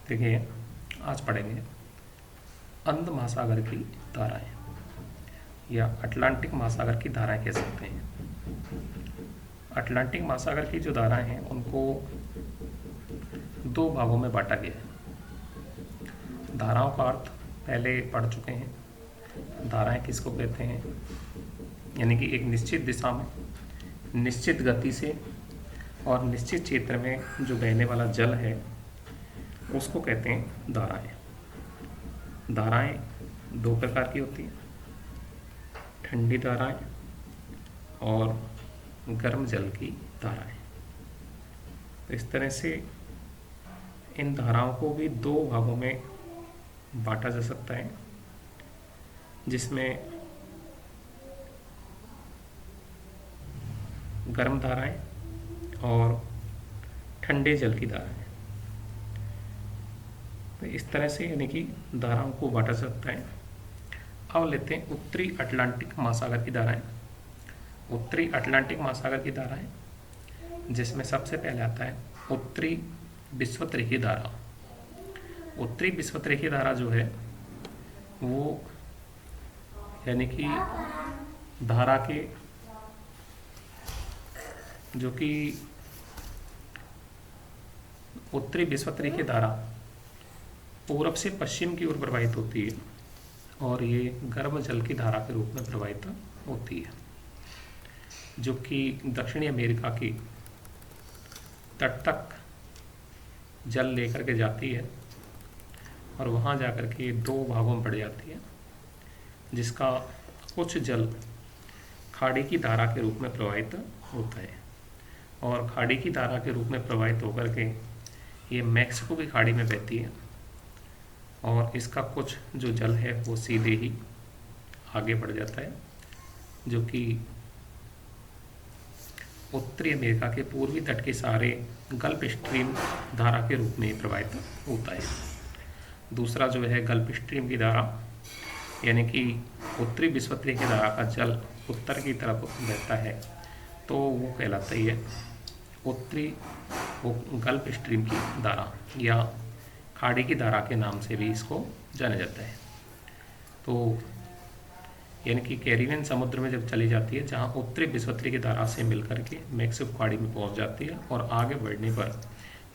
देखिए, आज पढ़ेंगे अंध महासागर की धाराएं या अटलांटिक महासागर की धाराएं कह सकते हैं। अटलांटिक महासागर की जो धाराएं हैं उनको दो भागों में बांटा गया है। धाराओं का अर्थ पहले पढ़ चुके हैं। धाराएं किसको कहते हैं? यानी कि एक निश्चित दिशा में, निश्चित गति से और निश्चित क्षेत्र में जो बहने वाला जल है उसको कहते हैं धाराएं। धाराएं दो प्रकार की होती हैं, ठंडी धाराएं और गर्म जल की धाराएं। तो इस तरह से इन धाराओं को भी दो भागों में बांटा जा सकता है, जिसमें गर्म धाराएं और ठंडे जल की धाराएं। तो इस तरह से यानी कि धाराओं को बांटा जा सकता है। अब लेते हैं उत्तरी अटलांटिक महासागर की धाराएं। उत्तरी अटलांटिक महासागर की धाराएं, जिसमें सबसे पहले आता है उत्तरी विषुवत-रेखीय धारा। उत्तरी विषुवत-रेखीय धारा जो है वो यानी कि धारा के जो कि उत्तरी विषुवत-रेखीय धारा पूरब से पश्चिम की ओर प्रवाहित होती है और ये गर्म जल की धारा के रूप में प्रवाहित होती है, जो कि दक्षिणी अमेरिका की तट तक जल लेकर के जाती है और वहाँ जाकर के दो भागों में बढ़ जाती है, जिसका कुछ जल खाड़ी की धारा के रूप में प्रवाहित होता है और खाड़ी की धारा के रूप में प्रवाहित होकर के ये मैक्सिको की खाड़ी में बहती है और इसका कुछ जो जल है वो सीधे ही आगे बढ़ जाता है, जो कि उत्तरी अमेरिका के पूर्वी तट के सहारे गल्फ स्ट्रीम धारा के रूप में प्रवाहित होता है। दूसरा जो है गल्फ स्ट्रीम की धारा, यानी कि उत्तरी विषुवत-रेखीय धारा का जल उत्तर की तरफ बहता है, तो वो कहलाता ही है उत्तरी गल्फ स्ट्रीम की धारा या खाड़ी की धारा के नाम से भी इसको जाना जाता है। तो यानी कि कैरिबियन समुद्र में जब चली जाती है, जहाँ उत्तरी विषुवत-रेखीय धारा से मिलकर के मैक्सिको खाड़ी में पहुँच जाती है और आगे बढ़ने पर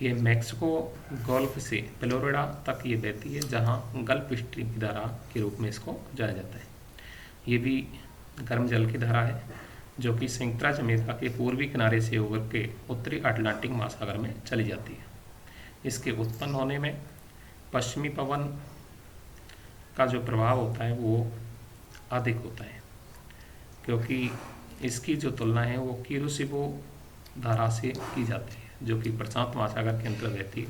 ये मैक्सिको गल्फ से फ्लोरिडा तक ये बहती है, जहाँ गल्फ स्ट्रीम की धारा के रूप में इसको जाना जाता है। ये भी गर्म जल की धारा है, जो कि संयुक्त राज्य अमेरिका के पूर्वी किनारे से होकर के उत्तरी अटलांटिक महासागर में चली जाती है। इसके उत्पन्न होने में पश्चिमी पवन का जो प्रभाव होता है वो अधिक होता है, क्योंकि इसकी जो तुलना है वो किरुसिबो धारा से की जाती है, जो कि प्रशांत महासागर के अंतर्गत रहती है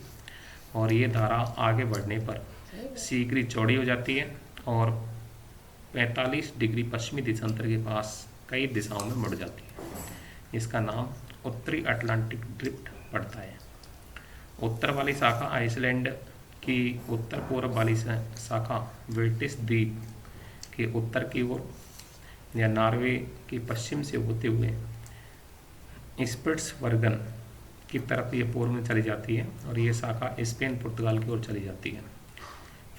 और ये धारा आगे बढ़ने पर शीघ्र चौड़ी हो जाती है और 45 डिग्री पश्चिमी दिशांतर के पास कई दिशाओं में मुड़ जाती है। इसका नाम उत्तरी अटलांटिक ड्रिफ्ट पड़ता है। उत्तर वाली शाखा आइसलैंड की उत्तर पूर्व वाली शाखा ब्रिटिश द्वीप के उत्तर की ओर या नॉर्वे के पश्चिम से होते हुए स्पिट्सबर्गन की तरफ ये पूर्व में चली जाती है और ये शाखा स्पेन पुर्तगाल की ओर चली जाती है।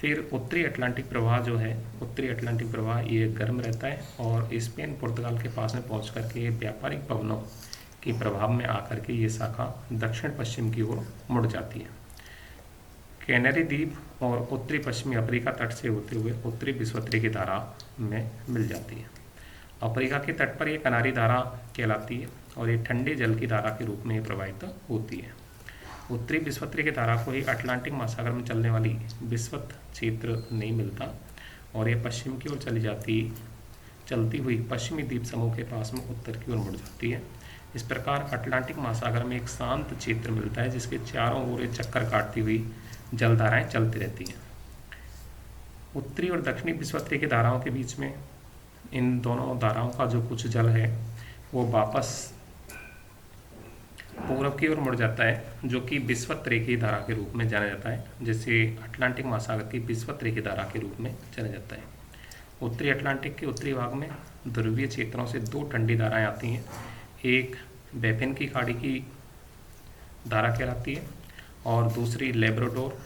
फिर उत्तरी अटलांटिक प्रवाह जो है, उत्तरी अटलांटिक प्रवाह ये गर्म रहता है और स्पेन पुर्तगाल के पास में पहुँच करके व्यापारिक पवनों के प्रभाव में आकर के ये शाखा दक्षिण पश्चिम की ओर मुड़ जाती है। कैनरी द्वीप और उत्तरी पश्चिमी अफ्रीका तट से होते हुए उत्तरी विषुवत-रेखीय धारा में मिल जाती है। अफ्रीका के तट पर ये कनारी धारा कहलाती है और ये ठंडे जल की धारा के रूप में प्रवाहित होती है। उत्तरी विषुवत-रेखीय धारा को ही अटलांटिक महासागर में चलने वाली विषुवत क्षेत्र नहीं मिलता और ये पश्चिम की ओर चलती हुई पश्चिमी द्वीप समूह के पास में उत्तर की ओर मुड़ जाती है। इस प्रकार अटलांटिक महासागर में एक शांत क्षेत्र मिलता है, जिसके चारों ओर चक्कर काटती हुई जलधाराएं चलती रहती हैं। उत्तरी और दक्षिणी विषुवत-रेखीय धाराओं के बीच में इन दोनों धाराओं का जो कुछ जल है वो वापस पूरब की ओर मुड़ जाता है, जो कि विषुवत-रेखीय धारा के रूप में जाना जाता है, जिसे अटलांटिक महासागर की विषुवत-रेखीय धारा के रूप में जाना जाता है। उत्तरी अटलांटिक के उत्तरी भाग में ध्रुवीय क्षेत्रों से दो ठंडी धाराएं आती हैं। एक बैफिन की खाड़ी की धारा कहलाती है और दूसरी लेब्राडोर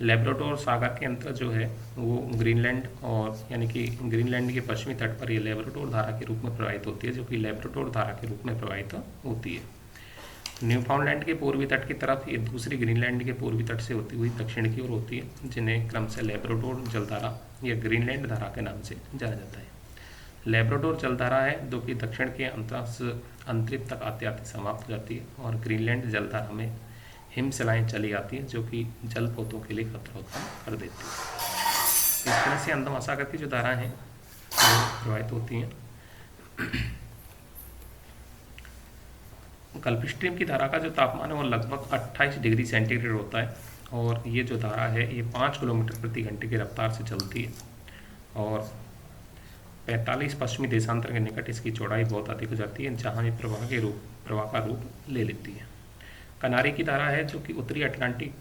लेब्राडोर सागर के अंतर जो है वो ग्रीनलैंड और यानी कि ग्रीनलैंड के पश्चिमी तट पर ये लेब्राडोर धारा के रूप में प्रवाहित होती है, जो कि लेब्राडोर धारा के रूप में प्रवाहित होती है। न्यूफाउंडलैंड के पूर्वी तट की तरफ ये दूसरी ग्रीनलैंड के पूर्वी तट से होती हुई दक्षिण की ओर होती है, जिन्हें क्रम से लेब्राडोर जलधारा या ग्रीनलैंड धारा के नाम से जाना जाता है। लेब्राडोर जलधारा है जो कि दक्षिण के अंतरिक्ष तक आते आते समाप्त हो जाती है, और ग्रीनलैंड जलधारा में हिमशिलाएं चली आती हैं जो कि जल पोतों के लिए खतरा उत्पन्न कर देती है। इस तरह से अंध महासागर की जो धाराएं हैं वो प्रवाहित होती हैं। गल्फ स्ट्रीम की धारा का जो तापमान है वो लगभग 28 डिग्री सेंटीग्रेड होता है, और ये जो धारा है ये 5 किलोमीटर प्रति घंटे की रफ्तार से चलती है, और 45 पश्चिमी देशांतर के निकट इसकी चौड़ाई बहुत अधिक हो जाती है, जहाँ ये प्रवाह का रूप ले लेती है। कनारी की धारा है जो कि उत्तरी अटलांटिक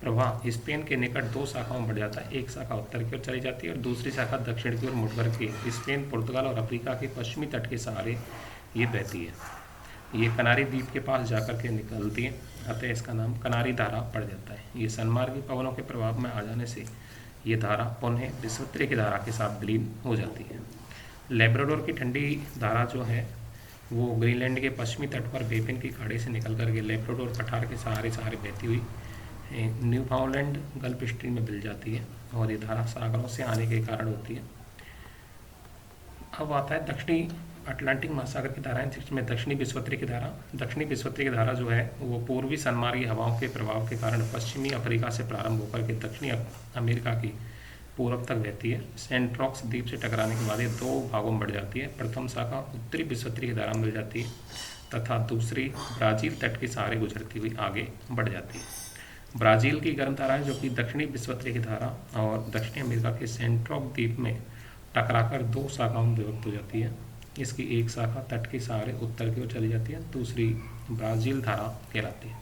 प्रवाह स्पेन के निकट 2 शाखाओं में बढ़ जाता है। एक शाखा उत्तर की ओर चली जाती है और दूसरी शाखा दक्षिण की ओर मुड़कर के स्पेन, पुर्तगाल और अफ्रीका के पश्चिमी तट के सहारे ये बहती है। ये कनारी द्वीप के पास जाकर के निकलती है, अतः इसका नाम कनारी धारा पड़ जाता है। ये सनमार्गी पवनों के प्रभाव में आ जाने से ये धारा पुनः विषुवतीय की धारा के साथ विलीन हो जाती है। लेब्राडोर की ठंडी धारा जो है वो ग्रीनलैंड के पश्चिमी तट पर बेपिन की खाड़ी से निकल करके लेब्राडोर पठार के सहारे बहती हुई न्यूफाउंडलैंड गल्फ स्ट्रीम में मिल जाती है, और ये धारा सागरों से आने के कारण होती है। अब आता है दक्षिणी अटलांटिक महासागर की धाराएं, जिसमें दक्षिणी विषुवतीय की धारा। दक्षिणी विषुवतीय की धारा जो है वो पूर्वी सनमार्गी हवाओं के प्रभाव के कारण पश्चिमी अफ्रीका से प्रारंभ होकर के दक्षिणी अमेरिका की पूर्व तक बहती है। सेंट रॉक्स द्वीप से टकराने के बाद ये 2 भागों में बढ़ जाती है। प्रथम शाखा उत्तरी विषुवतीय की धारा मिल जाती है तथा दूसरी ब्राज़ील तट के सहारे गुजरती हुई आगे बढ़ जाती है। ब्राज़ील की गर्म धाराएं जो कि दक्षिणी विषुवतीय की धारा और दक्षिणी अमेरिका के सेंट रॉक द्वीप में टकराकर 2 शाखाओं में विभक्त हो जाती है। इसकी एक शाखा तट के सहारे उत्तर की ओर चली जाती है, दूसरी ब्राज़ील धारा कहलाती है,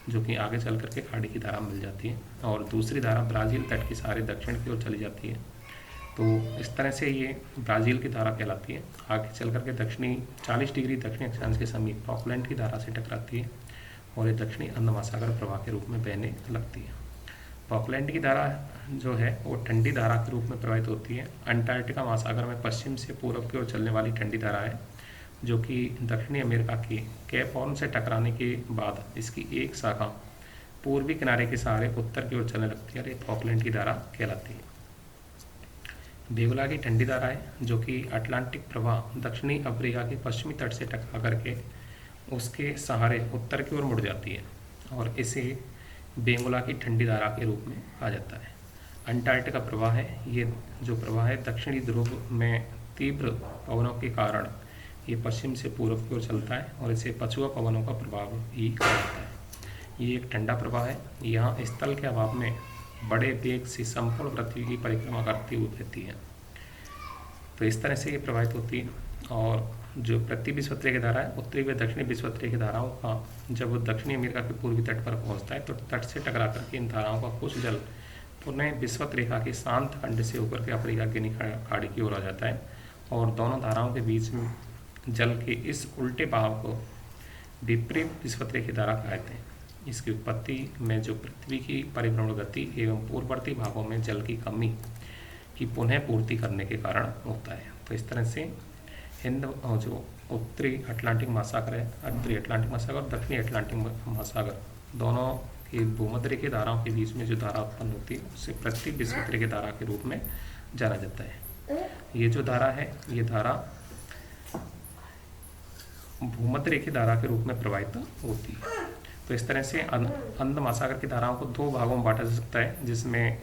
जो कि आगे चल करके खाड़ी की धारा मिल जाती है, और दूसरी धारा ब्राज़ील तट के सहारे दक्षिण की ओर चली जाती है। तो इस तरह से ये ब्राज़ील की धारा कहलाती है। आगे चल करके दक्षिणी 40 डिग्री दक्षिणी अक्षांश के समीप फॉकलैंड की धारा से टकराती है, और ये दक्षिणी अंध महासागर प्रवाह के रूप में बहने लगती है। फॉकलैंड की धारा जो है वो ठंडी धारा के रूप में प्रवाहित होती है। अंटार्कटिका महासागर में पश्चिम से पूर्व की ओर चलने वाली ठंडी धारा है, जो कि दक्षिणी अमेरिका के केप हॉर्न से टकराने के बाद इसकी एक शाखा पूर्वी किनारे के सहारे उत्तर की ओर चलने लगती है, और ये फॉकलैंड की धारा कहलाती है। बेगुला की ठंडी धारा है जो कि अटलांटिक प्रवाह दक्षिणी अफ्रीका के पश्चिमी तट से टकरा करके उसके सहारे उत्तर की ओर मुड़ जाती है, और इसे बेंगुला की ठंडी धारा के रूप में कहा जाता है। अंटार्कटिका प्रवाह है, ये जो प्रवाह है दक्षिणी ध्रुव में तीव्र पवनों के कारण ये पश्चिम से पूर्व की ओर चलता है, और इसे पछुआ पवनों का प्रभाव ही कहा जाता है। ये एक ठंडा प्रवाह है, यहाँ स्थल के अभाव में बड़े वेग से संपूर्ण पृथ्वी की परिक्रमा करती हुई बहती है। तो इस तरह से ये प्रभावित होती है। और जो प्रति विषुवतीय की धारा है, उत्तरी व दक्षिणी विषुवतीय की धाराओं का जब दक्षिणी अमेरिका के पूर्वी तट पर पहुंचता है तो तट से टकरा करके इन धाराओं का कुछ जल पुनः विषुवत रेखा के शांत खंड से होकर के अफ्रीका की खाड़ी की ओर आ जाता है, और दोनों धाराओं के बीच में जल के इस उल्टे बहाव को विपरीत विषुवतीय की धारा कहते हैं। इसकी उत्पत्ति में जो पृथ्वी की परिभ्रमण गति एवं पूर्ववर्ती भागों में जल की कमी की पुनः पूर्ति करने के कारण होता है। तो इस तरह से हिंद जो उत्तरी अटलांटिक महासागर है, उत्तरी अटलांटिक महासागर और दक्षिणी अटलांटिक महासागर दोनों की भूमध्य की धाराओं के बीच में जो धारा उत्पन्न होती है उसे प्रति विषुवतीय की धारा के रूप में जाना जाता है। ये जो धारा है ये धारा भूमध्य की धारा के रूप में प्रवाहित होती है। तो इस तरह से अंध महासागर की धाराओं को 2 भागों में बांटा जा सकता है, जिसमें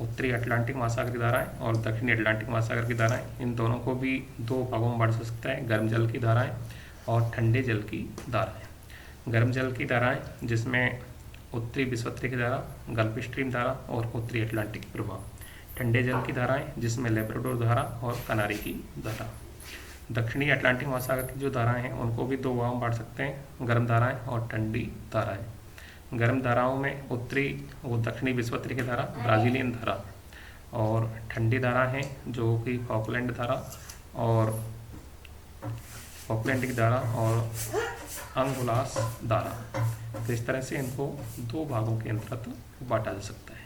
उत्तरी अटलांटिक महासागर की धाराएं और दक्षिणी अटलांटिक महासागर की धाराएं, इन दोनों को भी 2 भागों में बांट सकता है, गर्म जल की धाराएं और ठंडे जल की धाराएं। गर्म जल की धाराएं जिसमें उत्तरी विषुवतीय की धारा, गल्फ स्ट्रीम धारा और उत्तरी अटलांटिक प्रवाह। ठंडे जल की धाराएं जिसमें लेब्राडोर धारा और कनारी की धारा। दक्षिणी अटलांटिक महासागर की जो धाराएं हैं उनको भी 2 भागों में बांट सकते हैं, गर्म धाराएं और ठंडी धाराएं। गर्म धाराओं में उत्तरी और दक्षिणी विषुवतीय की धारा, ब्राज़ीलियन धारा, और ठंडी धारा हैं जो कि फॉकलैंड धारा और फॉकलैंड की धारा और अंगुलास धारा। तो इस तरह से इनको दो भागों के अंतर्गत बांटा जा सकता है।